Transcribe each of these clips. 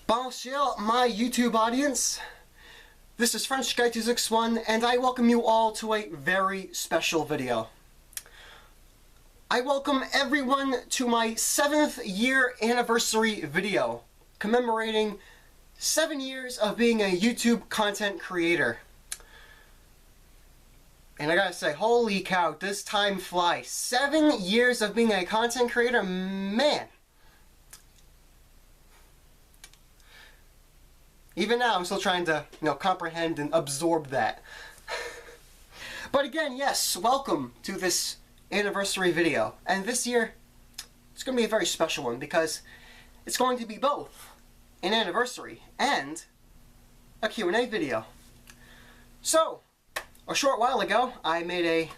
Bonjour, my YouTube audience. This is French-Guy261, and I welcome you all to a very special video. I welcome everyone to my 7th year anniversary video, commemorating 7 years of being a YouTube content creator. And I gotta say, holy cow, does time fly. 7 years of being a content creator, man. Even now, I'm still trying to, comprehend and absorb that. But again, yes, welcome to this anniversary video. And this year, it's going to be a very special one because it's going to be both an anniversary and a Q&A video. So, a short while ago, I made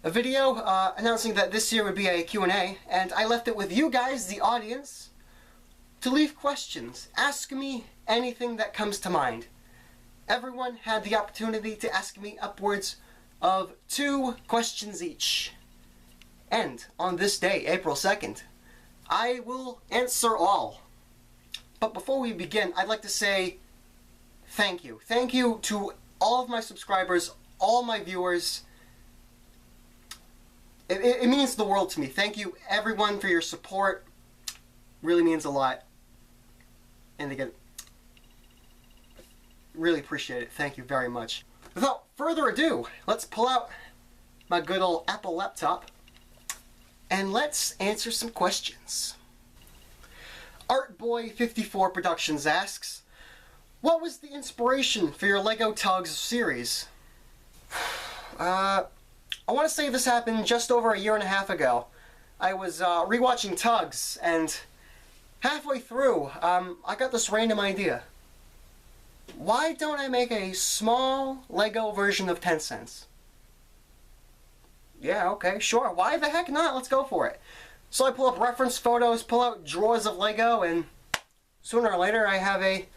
a video announcing that this year would be a Q&A, and I left it with you guys, the audience, to leave questions. Ask me anything that comes to mind. Everyone had the opportunity to ask me upwards of 2 questions each. And on this day, April 2nd, I will answer all. But before we begin, I'd like to say thank you. Thank you to all of my subscribers, all my viewers. It means the world to me. Thank you everyone for your support. Really means a lot. And again, really appreciate it. Thank you very much. Without further ado, let's pull out my good old Apple laptop and let's answer some questions. Artboy54 Productions asks, what was the inspiration for your Lego Tugs series? I want to say this happened just over 1.5 years ago. I was rewatching Tugs, and halfway through, I got this random idea. Why don't I make a small Lego version of 10 cents? Yeah, okay, sure. Why the heck not? Let's go for it. So I pull up reference photos, pull out drawers of Lego, and sooner or later I have a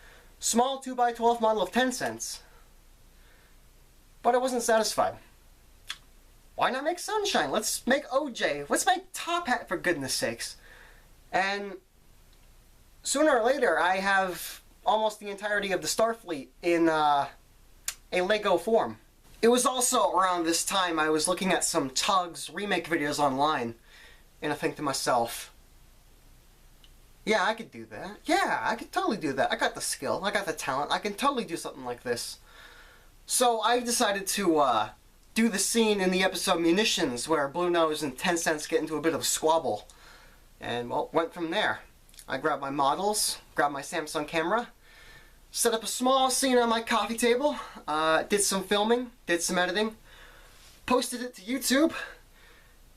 small 2x12 model of 10 cents. But I wasn't satisfied. Why not make Sunshine? Let's make OJ. Let's make Top Hat, for goodness sakes. And sooner or later, I have almost the entirety of the Starfleet in a Lego form. It was also around this time I was looking at some Tugs remake videos online, and I think to myself, yeah, I could do that. Yeah, I could totally do that. I got the skill, I got the talent, I can totally do something like this. So I decided to do the scene in the episode Munitions where Blue Nose and 10 Cents get into a bit of a squabble. And, well, went from there. I grabbed my models, grabbed my Samsung camera, set up a small scene on my coffee table, did some filming, did some editing, posted it to YouTube,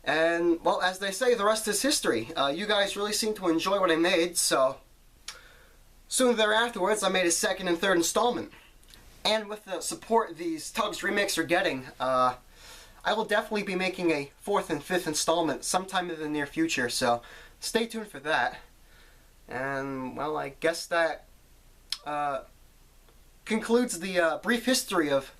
and, well, as they say, the rest is history. You guys really seem to enjoy what I made, so soon thereafterwards I made a 2nd and 3rd installment. And with the support these Tugs remakes are getting, I will definitely be making a 4th and 5th installment sometime in the near future, so stay tuned for that. And, well, I guess that concludes the brief history of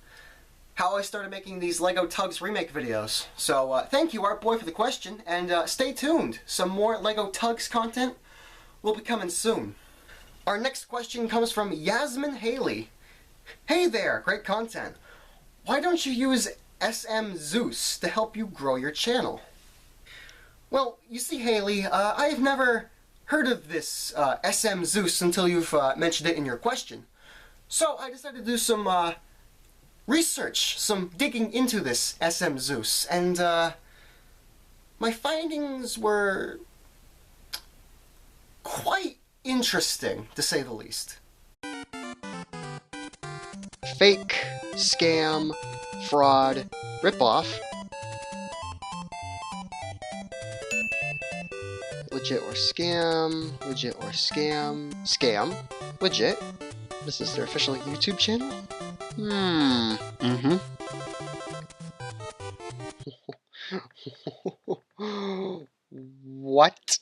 how I started making these Lego Tugs remake videos. So, thank you, Artboy, for the question, and stay tuned. Some more Lego Tugs content will be coming soon. Our next question comes from Yasmin Haley. Hey there, great content. Why don't you use SMJuice to help you grow your channel? Well, you see, Haley, I've never heard of this SMJuice until you've mentioned it in your question. So I decided to do some research, some digging into this SMJuice, and my findings were quite interesting, to say the least. Fake, scam, fraud, ripoff. Legit or scam, legit or scam, scam, legit. This is their official YouTube channel? What?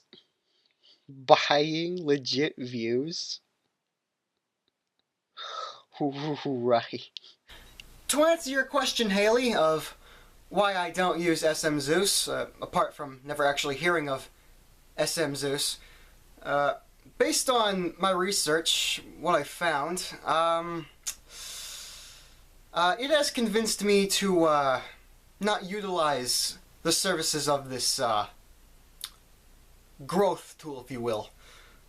Buying legit views? Right. To answer your question, Haley, of why I don't use SMJuice, apart from never actually hearing of SMJuice, based on my research, what I found, it has convinced me to not utilize the services of this growth tool, if you will.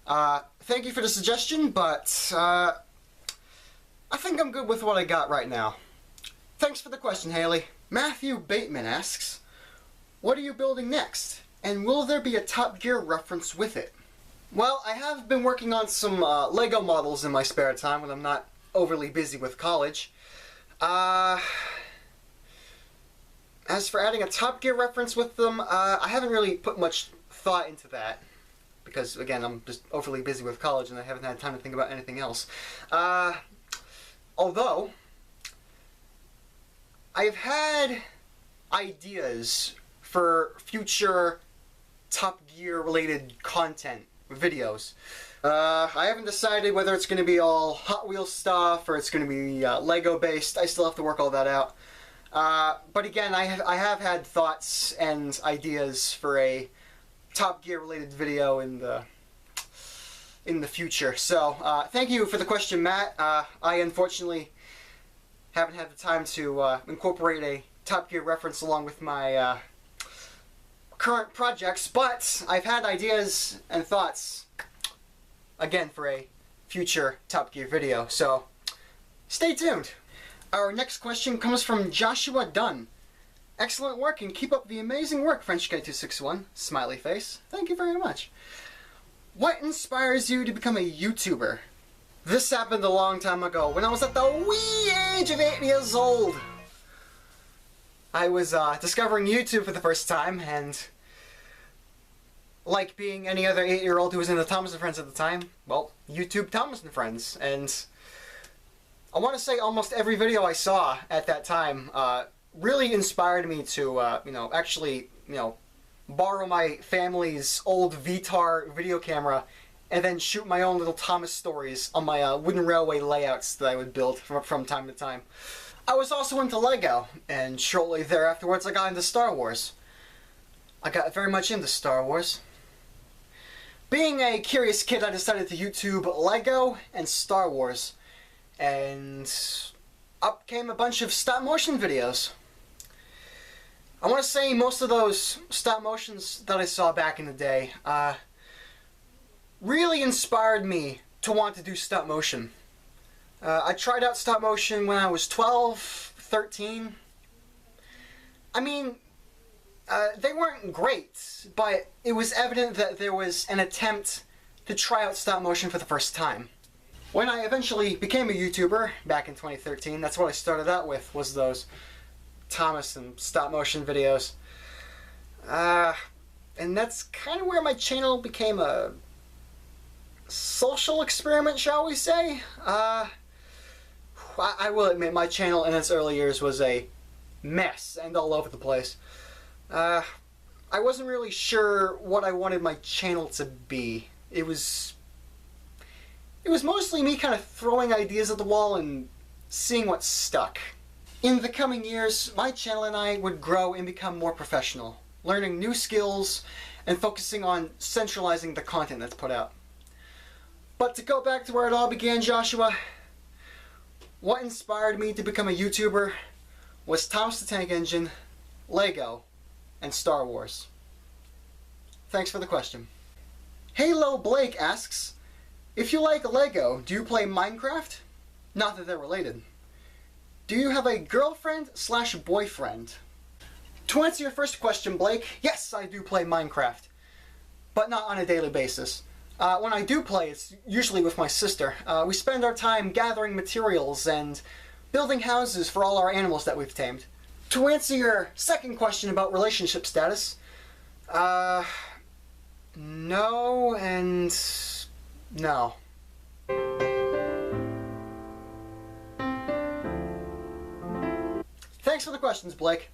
Thank you for the suggestion, but I think I'm good with what I got right now. Thanks for the question, Haley. Matthew Bateman asks, what are you building next? And will there be a Top Gear reference with it? Well, I have been working on some Lego models in my spare time when I'm not overly busy with college. As for adding a Top Gear reference with them, I haven't really put much thought into that. Because, again, I'm just overly busy with college and I haven't had time to think about anything else. Although, I've had ideas for future Top Gear related content videos. I haven't decided whether it's going to be all Hot Wheels stuff or it's going to be Lego based. I still have to work all that out. But again, I have had thoughts and ideas for a Top Gear related video in the future. So thank you for the question, Matt. I unfortunately haven't had the time to incorporate a Top Gear reference along with my current projects, but I've had ideas and thoughts again for a future Top Gear video, so stay tuned. Our next question comes from Joshua Dunn. Excellent work and keep up the amazing work, French Guy 261. Smiley face. Thank you very much. What inspires you to become a YouTuber? This happened a long time ago when I was at the wee age of 8 years old. I was discovering YouTube for the first time, and like being any other 8-year-old who was into Thomas and Friends at the time, well, YouTube Thomas and Friends, and I want to say almost every video I saw at that time really inspired me to, actually, borrow my family's old VTAR video camera and then shoot my own little Thomas stories on my wooden railway layouts that I would build from time to time. I was also into Lego, and shortly thereafterwards I got into Star Wars. I got very much into Star Wars. Being a curious kid, I decided to YouTube Lego and Star Wars, and up came a bunch of stop motion videos. I want to say most of those stop motions that I saw back in the day really inspired me to want to do stop motion. I tried out stop motion when I was 12, 13. I mean, they weren't great, but it was evident that there was an attempt to try out stop motion for the first time. When I eventually became a YouTuber back in 2013, that's what I started out with, was those Thomas and stop motion videos. And that's kind of where my channel became a social experiment, shall we say? I will admit my channel in its early years was a mess and all over the place. I wasn't really sure what I wanted my channel to be. It was mostly me kind of throwing ideas at the wall and seeing what stuck. In the coming years, my channel and I would grow and become more professional, learning new skills and focusing on centralizing the content that's put out. But to go back to where it all began, Joshua, what inspired me to become a YouTuber was Thomas the Tank Engine, Lego, and Star Wars. Thanks for the question. Halo Blake asks, if you like Lego, do you play Minecraft? Not that they're related. Do you have a girlfriend/boyfriend? To answer your first question, Blake, yes, I do play Minecraft, but not on a daily basis. When I do play, it's usually with my sister. We spend our time gathering materials and building houses for all our animals that we've tamed. To answer your second question about relationship status, no and no. Thanks for the questions, Blake.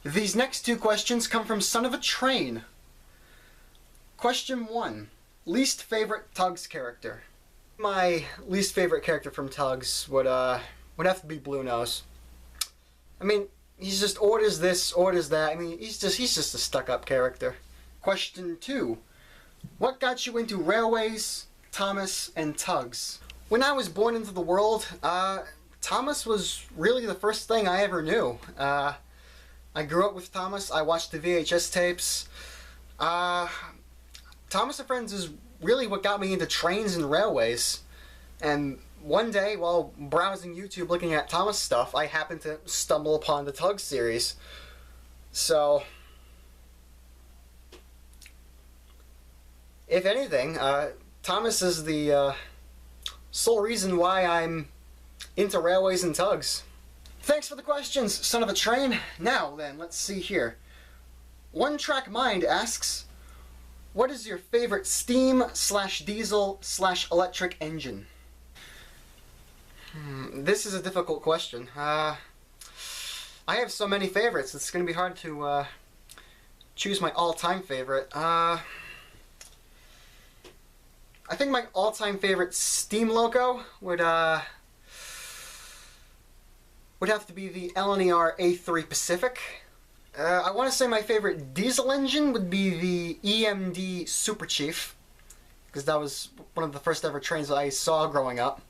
These next two questions come from Son of a Train. Question 1. Least favorite Tugs character. My least favorite character from Tugs would have to be Blue Nose. I mean, he's just orders this, orders that. I mean, he's just a stuck-up character. Question 2. What got you into railways, Thomas, and tugs? When I was born into the world, Thomas was really the first thing I ever knew. I grew up with Thomas. I watched the VHS tapes. Thomas and Friends is really what got me into trains and railways. And one day, while browsing YouTube looking at Thomas stuff, I happened to stumble upon the Tug series. So, if anything, Thomas is the sole reason why I'm into railways and tugs. Thanks for the questions, son of a train. Now then, let's see here. One Track Mind asks, what is your favorite steam/diesel/electric engine? This is a difficult question. I have so many favorites, it's going to be hard to choose my all-time favorite. I think my all-time favorite steam loco would have to be the LNER A3 Pacific. I want to say my favorite diesel engine would be the EMD Super Chief, because that was one of the first ever trains that I saw growing up.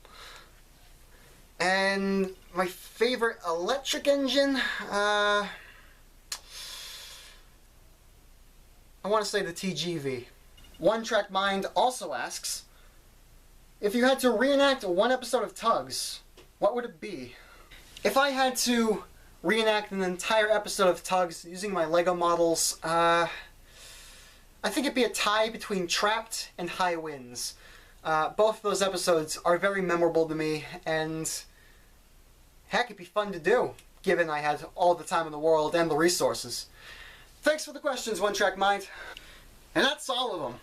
And my favorite electric engine, I want to say the TGV. One Track Mind also asks, if you had to reenact one episode of Tugs, what would it be? If I had to reenact an entire episode of Tugs using my Lego models, I think it'd be a tie between Trapped and High Winds. Both of those episodes are very memorable to me, and heck, it'd be fun to do, given I had all the time in the world and the resources. Thanks for the questions, One Track Mind. And that's all of them.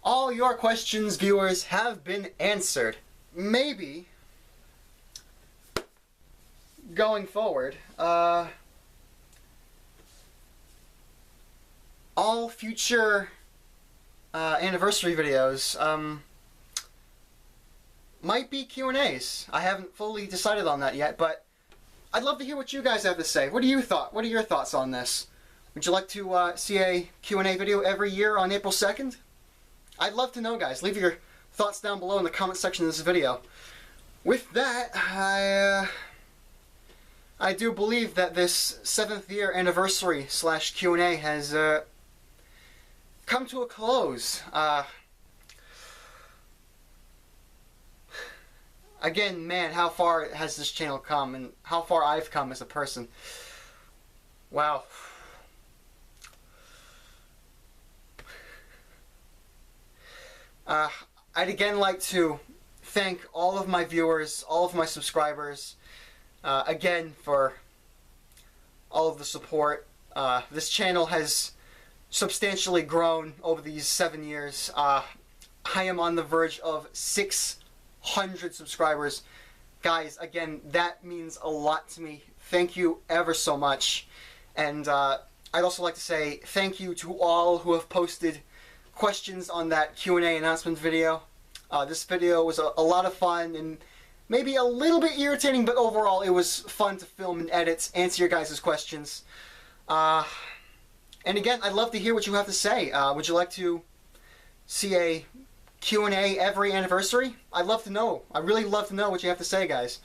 All your questions, viewers, have been answered. Maybe, going forward, all future anniversary videos might be Q&As. I haven't fully decided on that yet, but I'd love to hear what you guys have to say. What are your thoughts on this? Would you like to see a Q&A video every year on April 2nd? I'd love to know, guys. Leave your thoughts down below in the comment section of this video. With that, I do believe that this 7th year anniversary / Q&A has come to a close. Again, man, how far has this channel come, and how far I've come as a person. Wow. I'd again like to thank all of my viewers, all of my subscribers, again for all of the support. This channel has substantially grown over these 7 years. I am on the verge of 600 subscribers. Guys, again, that means a lot to me. Thank you ever so much. And I'd also like to say thank you to all who have posted questions on that Q&A announcement video. This video was a lot of fun and maybe a little bit irritating, but overall it was fun to film and edit, answer your guys' questions. And again, I'd love to hear what you have to say. Would you like to see a Q&A every anniversary? I'd love to know. I'd really love to know what you have to say, guys.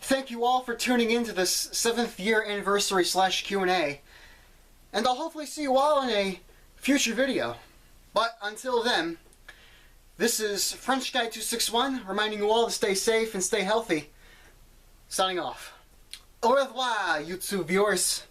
Thank you all for tuning in to this 7th year anniversary / Q&A. And I'll hopefully see you all in a future video. But until then, this is French Guy 261 reminding you all to stay safe and stay healthy. Signing off. Au revoir, YouTube viewers.